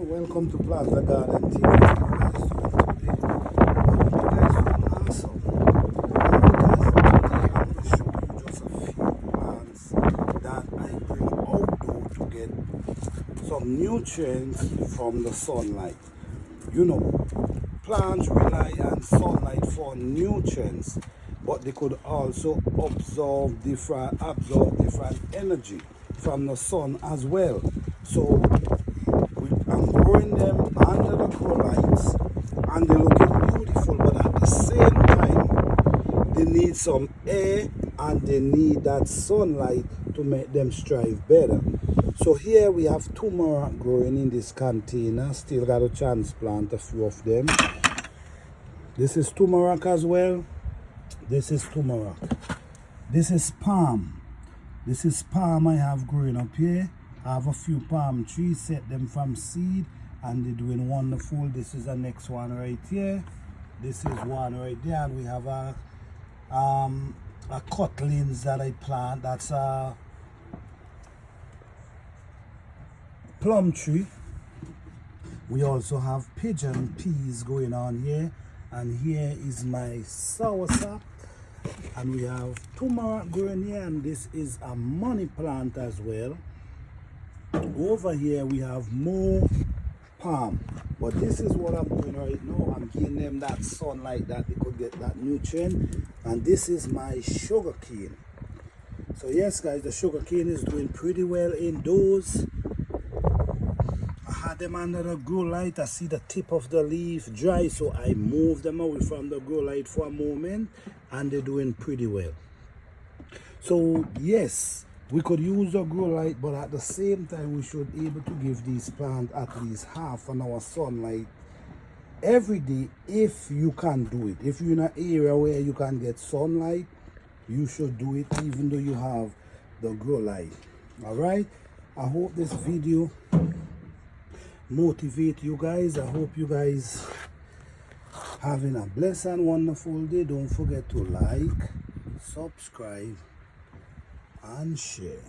Welcome to Plant the Garden TV. How you guys doing today? I hope you guys doing awesome. Guys, today I'm going to show you just a few plants that I bring outdoor to get some nutrients from the sunlight. You know, plants rely on sunlight for nutrients, but they could also absorb different energy from the sun as well. So I'm growing them under the grow lights and they're looking beautiful, but at the same time they need some air and they need that sunlight to make them strive better. So here we have turmeric growing in this container. Still got a transplant a few of them. This is turmeric as well. This is turmeric. This is palm. This is palm I have growing up here. I have a few palm trees, set them from seed, and they're doing wonderful. This is the next one right here. This is one right there, and we have a cutlings that I plant. That's a plum tree. We also have pigeon peas going on here, and here is my soursop. And we have turmeric growing here, and this is a money plant as well. Over here we have more palm, but this is what I'm doing right now. I'm giving them that sunlight that they could get that nutrient. And this is my sugar cane. So yes guys, the sugar cane is doing pretty well indoors. I had them under the grow light. I see the tip of the leaf dry, so I moved them away from the grow light for a moment, and they're doing pretty well. So yes, we could use the grow light, but at the same time we should be able to give these plants at least half an hour sunlight every day if you can do it. If you're in an area where you can get sunlight, you should do it even though you have the grow light. All right, I hope this video motivate you guys. I hope you guys having a blessed and wonderful day. Don't forget to like, subscribe and share.